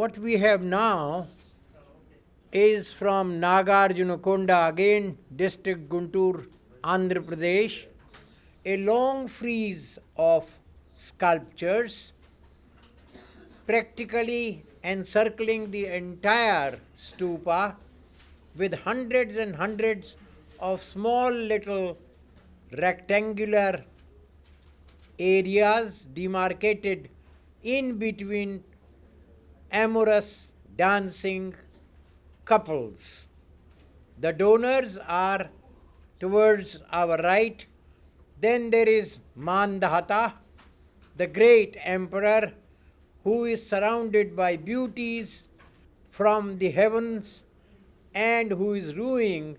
What we have now is from Nagarjunakonda, again district Guntur, Andhra Pradesh, a long frieze of sculptures practically encircling the entire stupa with hundreds and hundreds of small little rectangular areas demarcated in between amorous dancing couples. The donors are towards our right. Then there is Mandahata, the great emperor who is surrounded by beauties from the heavens and who is ruining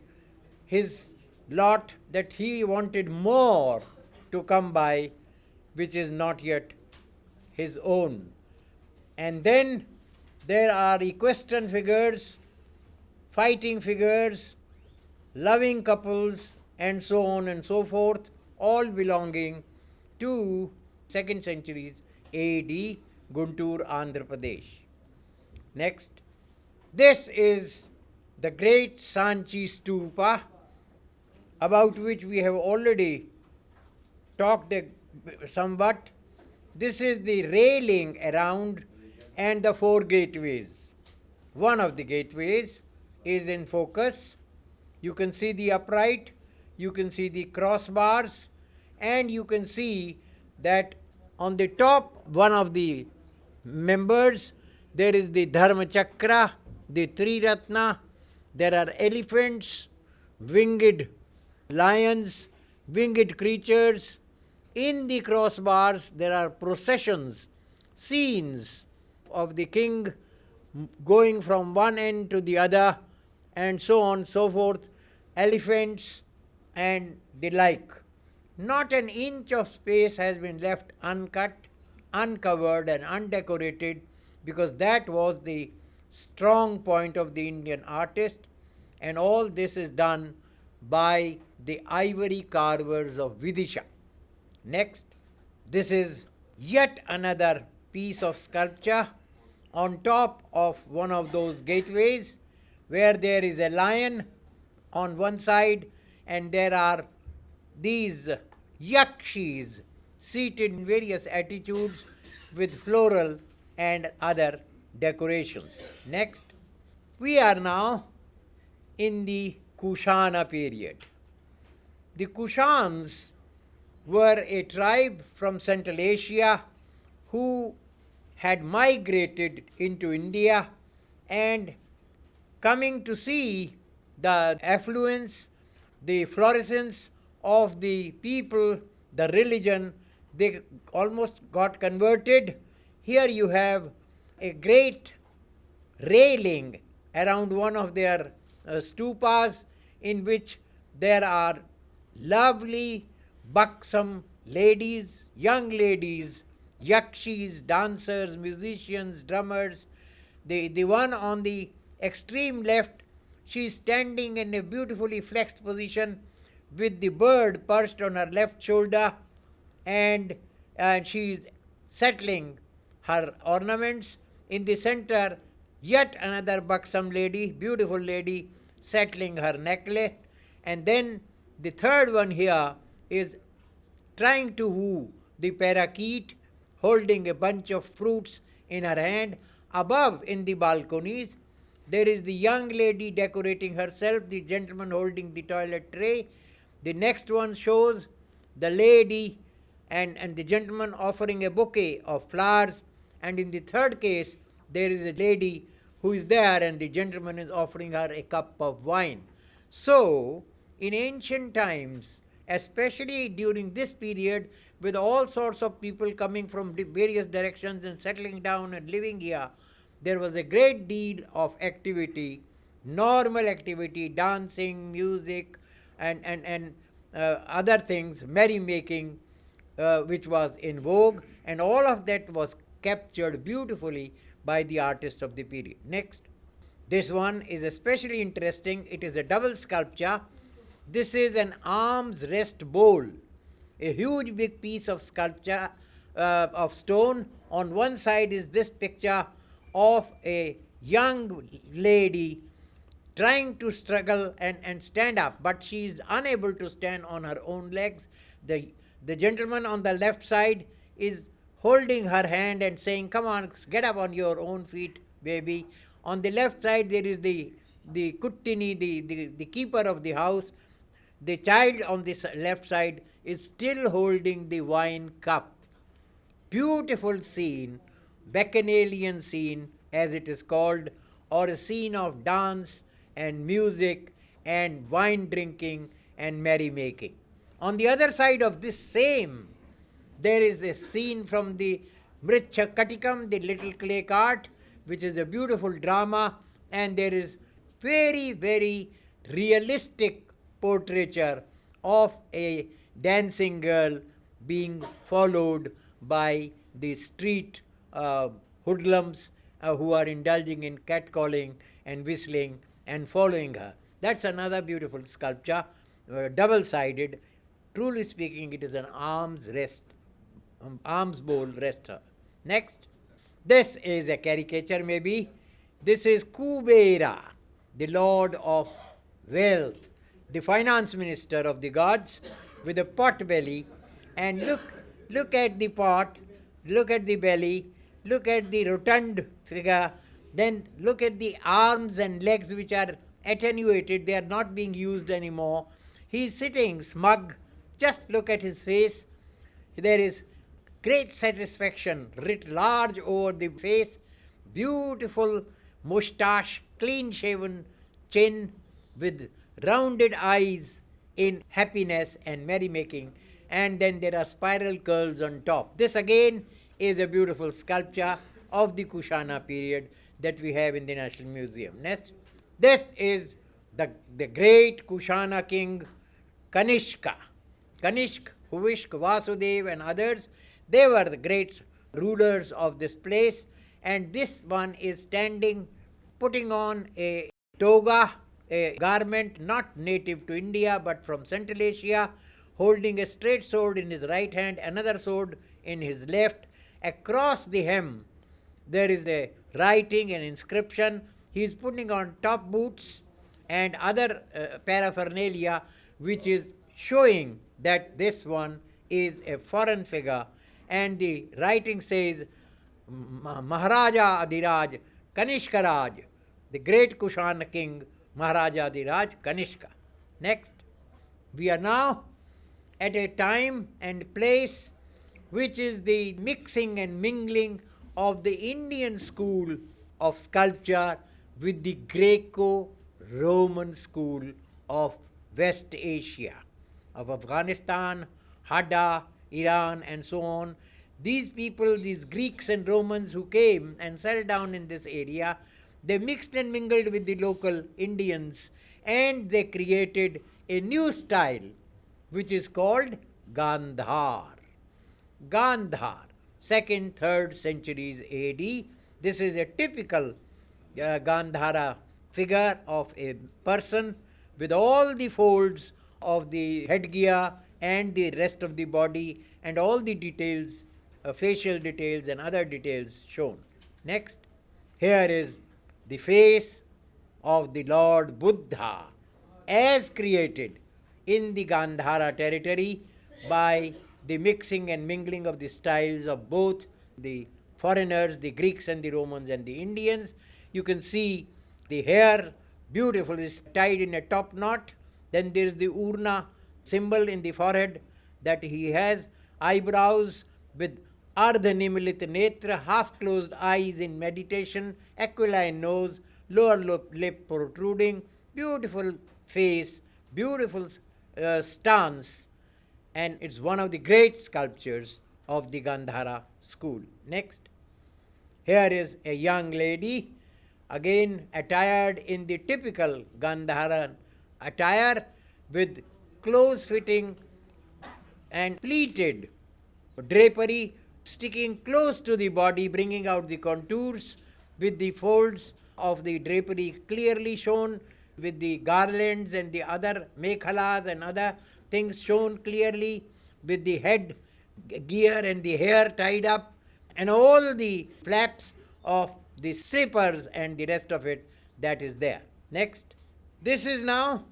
his lot that he wanted more to come by, which is not yet his own. And then there are equestrian figures, fighting figures, loving couples, and so on and so forth, all belonging to 2nd centuries AD, Guntur, Andhra Pradesh. Next, this is the great Sanchi Stupa, about which we have already talked somewhat. This is the railing around and the 4 gateways. One of the gateways is in focus. You can see the upright, you can see the crossbars, and you can see that on the top, one of the members, there is the Dharma Chakra, the Triratna, there are elephants, winged lions, winged creatures. In the crossbars, there are processions, scenes of the king going from one end to the other, and so on, so forth, elephants and the like. Not an inch of space has been left uncut, uncovered, and undecorated, because that was the strong point of the Indian artist, and all this is done by the ivory carvers of Vidisha. Next, this is yet another piece of sculpture on top of one of those gateways, where there is a lion on one side and there are these yakshis seated in various attitudes with floral and other decorations. Next, we are now in the Kushana period. The Kushans were a tribe from Central Asia who had migrated into India, and coming to see the affluence, the florescence of the people, the religion, they almost got converted. Here you have a great railing around one of their stupas, in which there are lovely buxom ladies, young ladies, yakshis, dancers, musicians, drummers. The one on the extreme left, she is standing in a beautifully flexed position with the bird perched on her left shoulder, and she is settling her ornaments. In the center, yet another buxom lady, beautiful lady, settling her necklace. And then the third one here is trying to woo the parakeet, holding a bunch of fruits in her hand. Above, in the balconies, there is the young lady decorating herself, the gentleman holding the toilet tray. The next one shows the lady and the gentleman offering a bouquet of flowers. And in the third case, there is a lady who is there and the gentleman is offering her a cup of wine. So, in ancient times, especially during this period, with all sorts of people coming from various directions and settling down and living here, there was a great deal of activity, normal activity, dancing, music, and other things, merrymaking, which was in vogue, and all of that was captured beautifully by the artist of the period. Next, this one is especially interesting. It is a double sculpture. This is an arms rest bowl, a huge big piece of sculpture of stone. On one side is this picture of a young lady trying to struggle and stand up, but she is unable to stand on her own legs. The gentleman on the left side is holding her hand and saying, "Come on, get up on your own feet, baby." On the left side, there is the kuttini, the keeper of the house. The child on the left side is still holding the wine cup. Beautiful scene, bacchanalian scene as it is called, or a scene of dance and music and wine drinking and merrymaking. On the other side of this same, there is a scene from the Mritchakatikam, the little clay cart, which is a beautiful drama, and there is very, very realistic portraiture of a dancing girl being followed by the street hoodlums who are indulging in catcalling and whistling and following her. That's another beautiful sculpture, double-sided. Truly speaking, it is an arms bowl rester. Next, this is a caricature maybe. This is Kubera, the lord of wealth, the finance minister of the gods, with a pot belly. And look at the pot, look at the belly, look at the rotund figure, then look at the arms and legs which are attenuated, they are not being used anymore. He is sitting smug. Just look at his face. There is great satisfaction writ large over the face, beautiful moustache, clean shaven chin with rounded eyes in happiness and merrymaking, and then there are spiral curls on top. This again is a beautiful sculpture of the Kushana period that we have in the National Museum. Next, this is the great Kushana king Kanishka. Kanishk, Huvishk, Vasudev and others, they were the great rulers of this place, and this one is standing, putting on a toga, a garment not native to India but from Central Asia, holding a straight sword in his right hand, another sword in his left. Across the hem there is a writing, an inscription. He is putting on top boots and other paraphernalia, which is showing that this one is a foreign figure, and the writing says Maharaja Adhiraj Kanishka Raj, the great Kushana king Maharaja Adhiraj Kanishka. Next, we are now at a time and place which is the mixing and mingling of the Indian school of sculpture with the Greco-Roman school of West Asia, of Afghanistan, Hadda, Iran and so on. These people, these Greeks and Romans who came and settled down in this area, they mixed and mingled with the local Indians, and they created a new style which is called Gandhar. Gandhar, 2nd, 3rd centuries AD. This is a typical Gandhara figure of a person with all the folds of the headgear and the rest of the body and all the details, facial details and other details shown. Next, here is the face of the Lord Buddha as created in the Gandhara territory by the mixing and mingling of the styles of both the foreigners, the Greeks and the Romans and the Indians. You can see the hair, beautiful, is tied in a top knot. Then there is the Urna symbol in the forehead that he has, eyebrows with Ardhanimilit Netra, half-closed eyes in meditation, aquiline nose, lower lip protruding, beautiful face, beautiful stance, and it's one of the great sculptures of the Gandhara school. Next, here is a young lady, again attired in the typical Gandhara attire with close-fitting and pleated drapery sticking close to the body, bringing out the contours, with the folds of the drapery clearly shown, with the garlands and the other mekhalas and other things shown clearly, with the head gear and the hair tied up, and all the flaps of the slippers and the rest of it that is there. Next. This is now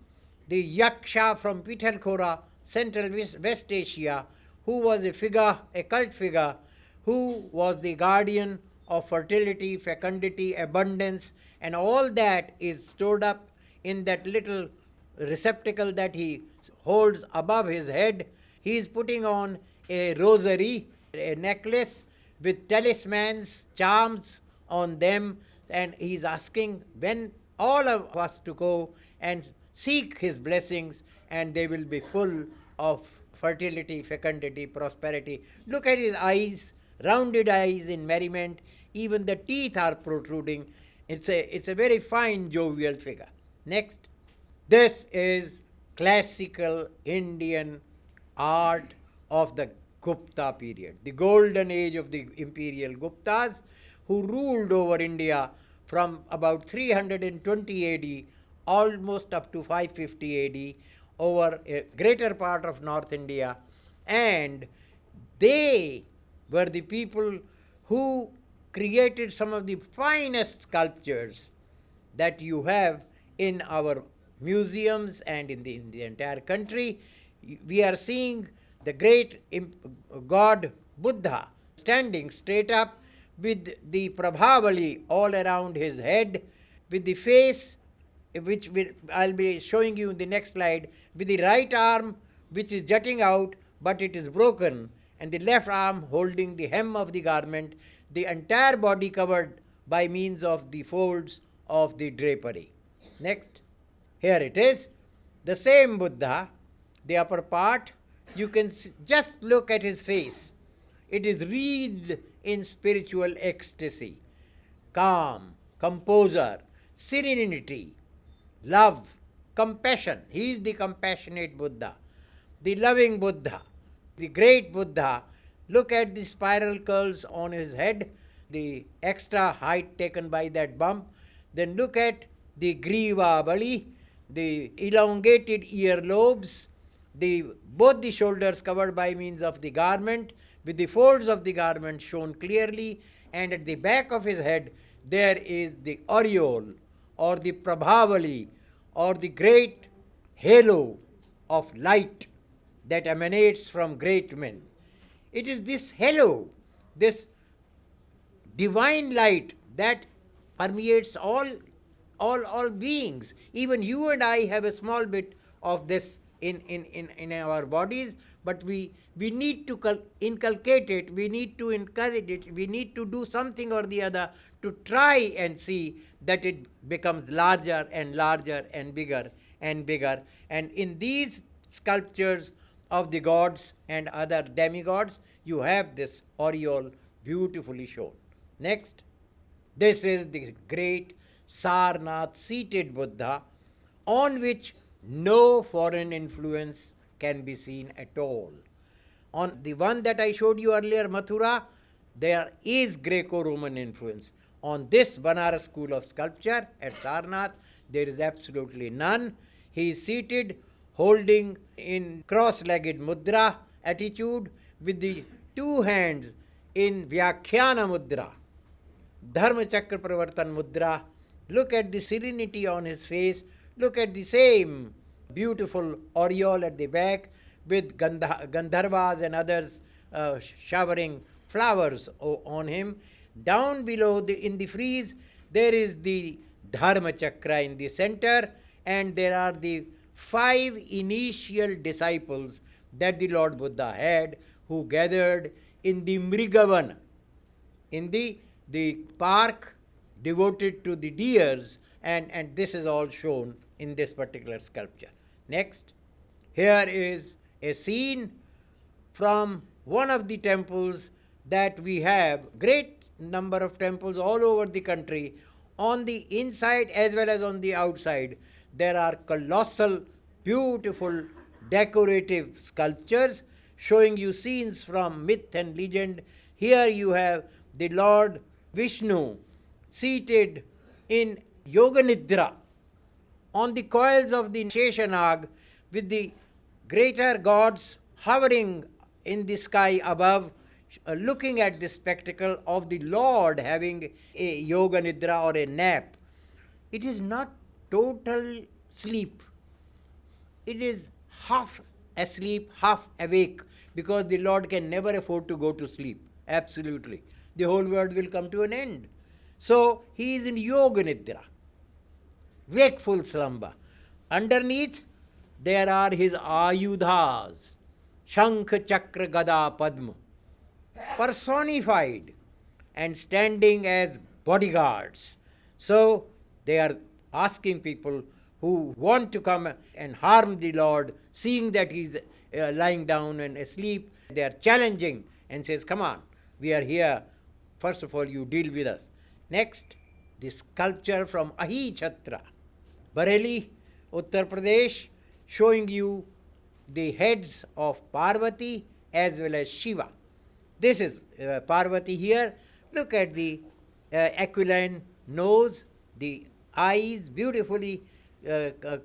the Yaksha from Pitalkhora, Central West Asia, who was a figure, a cult figure, who was the guardian of fertility, fecundity, abundance, and all that is stored up in that little receptacle that he holds above his head. He is putting on a rosary, a necklace with talismans, charms on them, and he is asking when all of us to go and seek his blessings, and they will be full of fertility, fecundity, prosperity. Look at his eyes, rounded eyes in merriment, even the teeth are protruding. It's a very fine, jovial figure. Next. This is classical Indian art of the Gupta period, the golden age of the imperial Guptas, who ruled over India from about 320 AD almost up to 550 AD over a greater part of North India, and they were the people who created some of the finest sculptures that you have in our museums and in the entire country. We are seeing the great god Buddha standing straight up with the Prabhavali all around his head, with the face, which I'll be showing you in the next slide, with the right arm which is jutting out but it is broken, and the left arm holding the hem of the garment, the entire body covered by means of the folds of the drapery. Next. Here it is, the same Buddha, the upper part, you can just look at his face. It is wreathed in spiritual ecstasy, calm, composure, serenity, love, compassion. He is the compassionate Buddha, the loving Buddha, the great Buddha. Look at the spiral curls on his head, the extra height taken by that bump. Then look at the Griva Bali, the elongated earlobes, both the shoulders covered by means of the garment, with the folds of the garment shown clearly, and at the back of his head there is the aureole or the Prabhavali or the great halo of light that emanates from great men. It is this halo, this divine light that permeates all beings. Even you and I have a small bit of this in our bodies, but we need to inculcate it, we need to encourage it, we need to do something or the other to try and see that it becomes larger and larger and bigger and bigger. And in these sculptures of the gods and other demigods, you have this aureole beautifully shown. Next. This is the great Sarnath seated Buddha, on which no foreign influence can be seen at all. On the one that I showed you earlier, Mathura, there is Greco-Roman influence. On this Banaras school of sculpture at Sarnath, there is absolutely none. He is seated, holding in cross-legged mudra attitude, with the two hands in Vyakhyana mudra, Dharma Chakra Pravartan mudra. Look at the serenity on his face. Look at the same beautiful aureole at the back, with Gandharvas and others showering flowers on him. Down below in the frieze, there is the Dharma Chakra in the center, and there are the 5 initial disciples that the Lord Buddha had, who gathered in the Mrigavana, in the park devoted to the deers, and this is all shown in this particular sculpture. Next. Here is a scene from one of the temples that we have, great number of temples all over the country. On the inside as well as on the outside, there are colossal, beautiful, decorative sculptures showing you scenes from myth and legend. Here you have the Lord Vishnu seated in Yoga Nidra on the coils of the Sheshanag, with the greater gods hovering in the sky above, looking at the spectacle of the Lord having a yoga nidra or a nap. It is not total sleep. It is half asleep, half awake, because the Lord can never afford to go to sleep. Absolutely. The whole world will come to an end. So he is in yoga nidra, wakeful slumber. Underneath, there are his ayudhas, Shankh, Chakra, Gada, Padma, personified and standing as bodyguards. So they are asking people who want to come and harm the Lord, seeing that he is lying down and asleep, they are challenging and says, come on, we are here. First of all, you deal with us. Next, the sculpture from Ahi Chhatra, Bareilly, Uttar Pradesh, showing you the heads of Parvati as well as Shiva. This is Parvati here. Look at the aquiline nose, the eyes, beautifully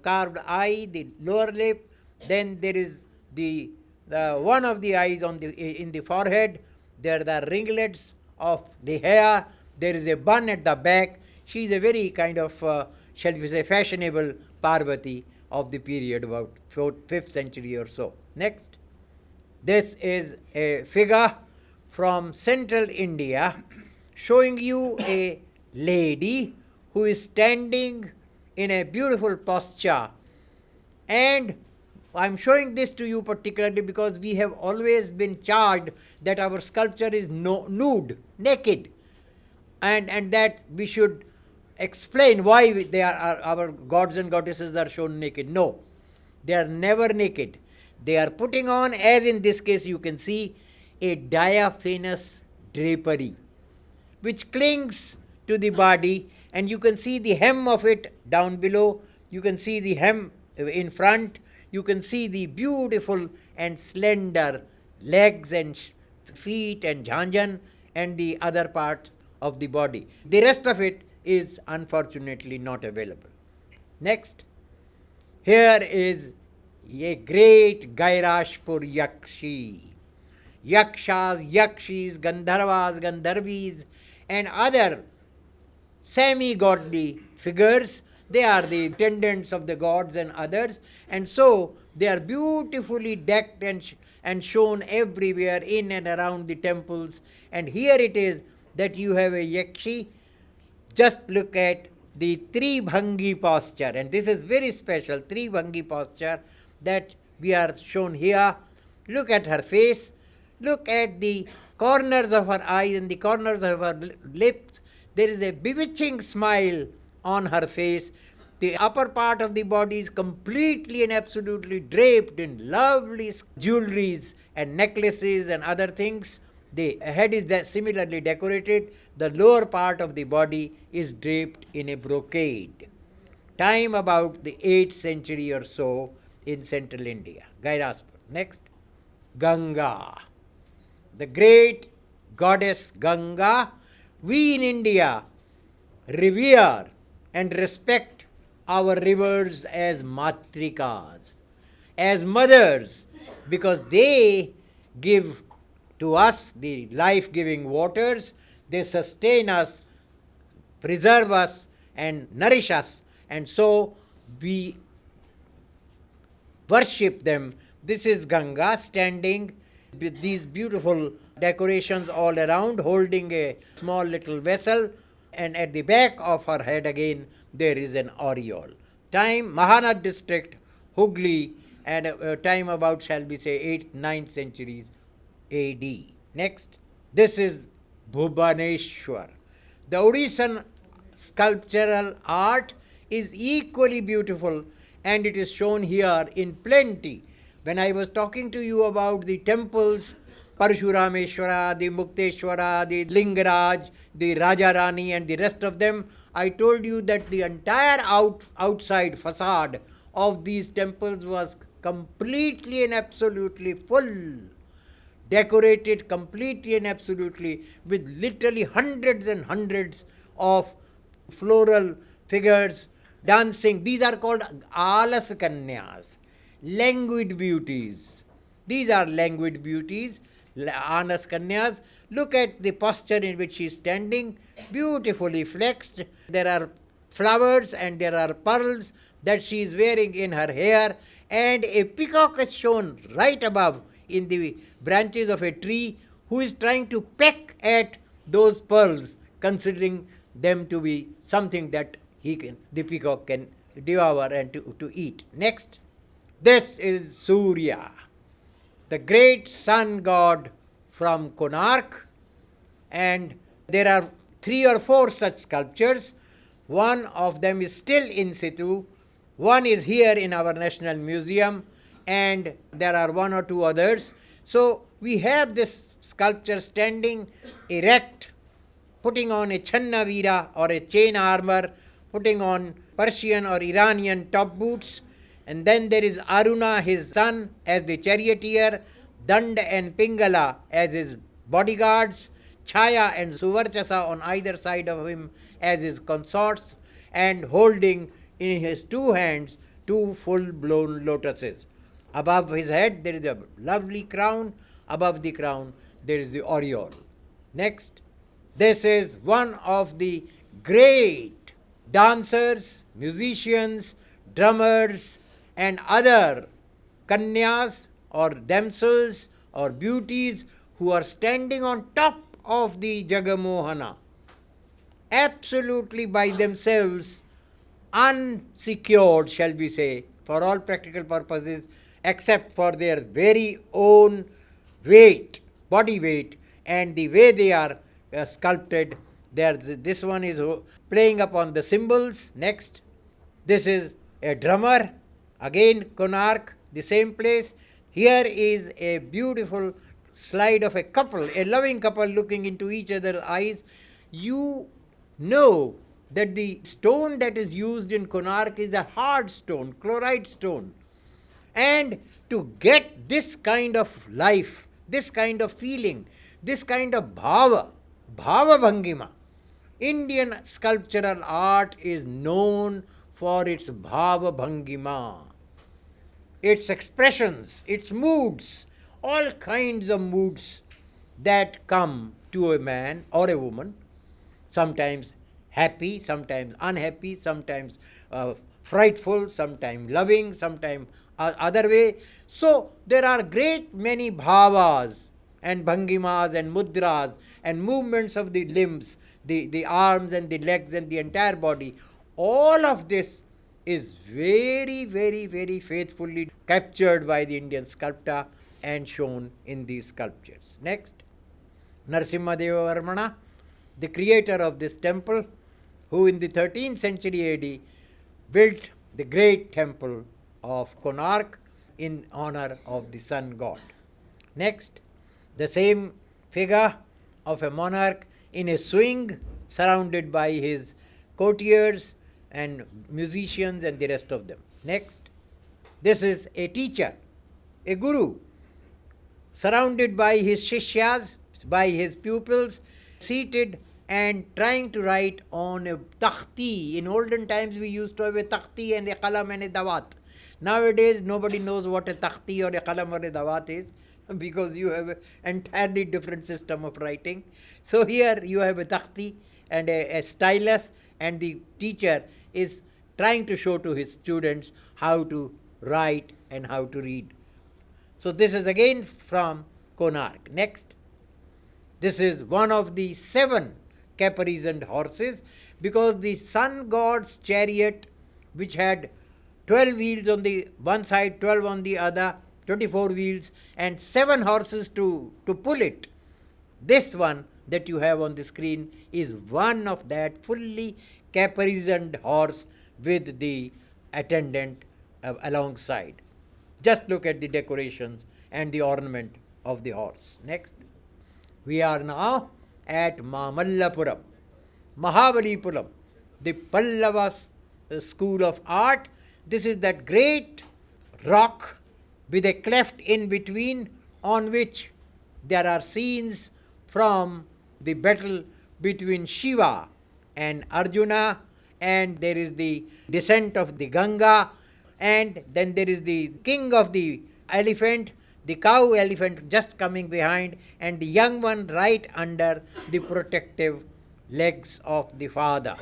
carved eye, the lower lip. Then there is the one of the eyes on in the forehead. There are the ringlets of the hair. There is a bun at the back. She is a very kind of, shall we say, fashionable Parvati of the period, about 5th century or so. Next. This is a figure from central India showing you a lady who is standing in a beautiful posture. And I'm showing this to you particularly because we have always been charged that our sculpture is nude, naked, and that we should explain why they are our gods and goddesses are shown naked. No, they are never naked. They are putting on, as in this case you can see, a diaphanous drapery which clings to the body, and you can see the hem of it down below, you can see the hem in front, you can see the beautiful and slender legs and feet and jhanjan and the other part of the body. The rest of it is unfortunately not available. Next, here is a great Gairashpur Yakshi. Yakshas, Yakshis, Gandharvas, Gandharvis, and other semi-godly figures. They are the attendants of the gods and others, and so they are beautifully decked and shown everywhere in and around the temples. And here it is that you have a Yakshi. Just look at the Tribhangi posture, and this is very special, Tribhangi posture that we are shown here. Look at her face, look at the corners of her eyes and the corners of her lips. There is a bewitching smile on her face. The upper part of the body is completely and absolutely draped in lovely jewelries and necklaces and other things. The head is similarly decorated. The lower part of the body is draped in a brocade. Time about the 8th century or so in central India. Gairashpur. Next, Ganga. The great goddess Ganga. We in India revere and respect our rivers as matrikas, as mothers, because they give to us the life-giving waters. They sustain us, preserve us, and nourish us, and so we worship them. This is Ganga standing with these beautiful decorations all around, holding a small little vessel, and at the back of her head again there is an aureole. Time, Mahanad district, Hooghly, and time about, shall we say, 8th, 9th centuries AD. Next, this is Bhubaneswar. The Odishan sculptural art is equally beautiful, and it is shown here in plenty. When I was talking to you about the temples, Parshurameshwara, the Mukteshwara, the Lingaraj, the Rajarani, and the rest of them, I told you that the entire outside facade of these temples was completely and absolutely full, decorated completely and absolutely with literally hundreds and hundreds of floral figures dancing. These are called Alas Kanyas, languid beauties. These are languid beauties. Anas Kanyas. Look at the posture in which she is standing, beautifully flexed. There are flowers and there are pearls that she is wearing in her hair, and a peacock is shown right above in the branches of a tree, who is trying to peck at those pearls, considering them to be something that the peacock can devour and to eat. Next, this is Surya, the great sun god from Konark, and there are 3 or 4 such sculptures. One of them is still in situ, one is here in our National Museum, and there are 1 or 2 others. So we have this sculpture standing erect, putting on a Channavira or a chain armor, putting on Persian or Iranian top boots, and then there is Aruna, his son, as the charioteer, Dand and Pingala as his bodyguards, Chaya and Suvarchasa on either side of him as his consorts, and holding in his 2 hands 2 full-blown lotuses. Above his head there is a lovely crown, above the crown there is the aureole. Next, this is one of the great dancers, musicians, drummers, and other kanyas or damsels or beauties who are standing on top of the Jagamohana, absolutely by themselves, unsecured, shall we say, for all practical purposes, except for their very own weight, body weight, and the way they are sculpted. This one is playing upon the cymbals. Next, this is a drummer, again Konark, the same place. Here is a beautiful slide of a couple, a loving couple looking into each other's eyes. You know that the stone that is used in Konark is a hard stone, chloride stone. And to get this kind of life, this kind of feeling, this kind of bhava bhangima, Indian sculptural art is known for its bhava bhangima, its expressions, its moods, all kinds of moods that come to a man or a woman, sometimes happy, sometimes unhappy, sometimes frightful, sometimes loving, sometimes other way. So there are great many bhavas and bhangimas and mudras and movements of the limbs, the arms and the legs and the entire body. All of this is very, very, very faithfully captured by the Indian sculptor and shown in these sculptures. Next, Narasimha Deva Varmana, the creator of this temple, who in the 13th century AD built the great temple of Konark in honor of the sun god. Next, the same figure of a monarch in a swing surrounded by his courtiers and musicians and the rest of them. Next, this is a teacher, a guru, surrounded by his shishyas, by his pupils, seated and trying to write on a takhti. In olden times we used to have a takhti and a qalam and a dawat. Nowadays nobody knows what a takhti or a qalam or a dawat is, because you have an entirely different system of writing. So here you have a takhti and a stylus, and the teacher is trying to show to his students how to write and how to read. So this is again from Konark. Next, this is one of the 7 caparisoned horses, because the sun god's chariot, which had 12 wheels on the one side, 12 on the other, 24 wheels, and 7 horses to pull it. This one that you have on the screen is one of that fully caparisoned horse with the attendant alongside. Just look at the decorations and the ornament of the horse. Next, we are now at Mamallapuram, Mahabalipuram, the Pallava school of art. This is that great rock with a cleft in between, on which there are scenes from the battle between Shiva and Arjuna, and there is the descent of the Ganga, and then there is the king of the elephant, the cow elephant just coming behind, and the young one right under the protective legs of the father.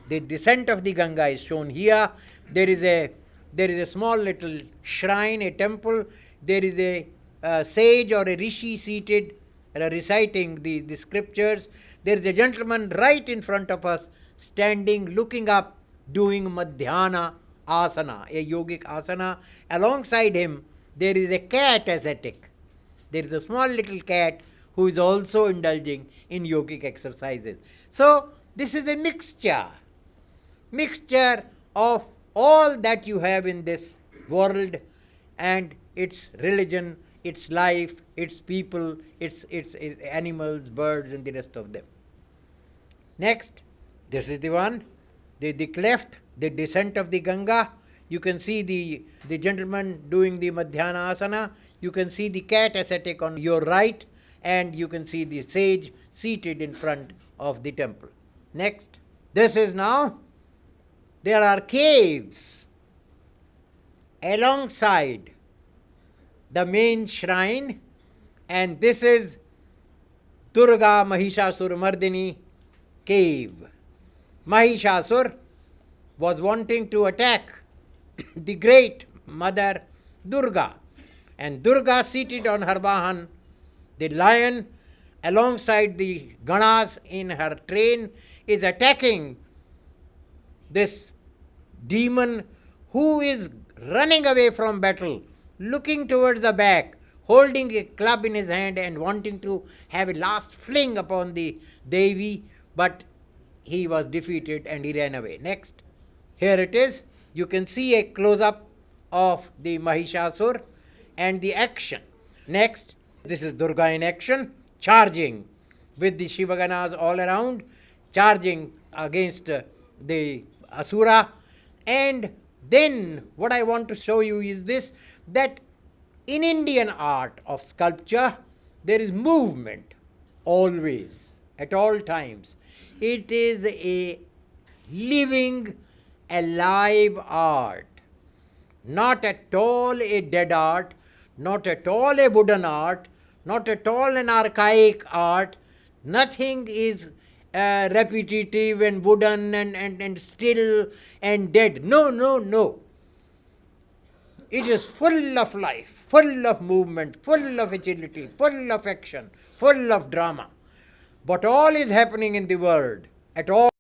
The descent of the Ganga is shown here. There is a small little shrine, a temple. There is a sage or a rishi seated reciting the scriptures. There is a gentleman right in front of us, standing, looking up, doing Madhyana asana, a yogic asana. Alongside him, there is a cat ascetic. There is a small little cat who is also indulging in yogic exercises. So, this is a mixture of all that you have in this world, and its religion, its life, its people, its animals, birds, and the rest of them. Next, this is the one, the cleft, the descent of the Ganga. You can see the gentleman doing the Madhyana asana. You can see the cat ascetic on your right, and you can see the sage seated in front of the temple. Next, this is now, there are caves alongside the main shrine, and this is Durga Mahishasur Mardini cave. Mahishasur was wanting to attack the great mother Durga, and Durga, seated on her Vahan, the lion, alongside the Ganas in her train, is attacking this demon who is running away from battle, looking towards the back, holding a club in his hand and wanting to have a last fling upon the Devi, but he was defeated and he ran away. Next, here it is. You can see a close-up of the Mahishasur and the action. Next, this is Durga in action, charging with the Shivaganas all around, charging against the Asura. And then what I want to show you is this, that in Indian art of sculpture, there is movement always, at all times. It is a living, alive art, not at all a dead art, not at all a wooden art, not at all an archaic art. Nothing is repetitive and wooden and still and dead. No, no, no. It is full of life, full of movement, full of agility, full of action, full of drama. But all is happening in the world at all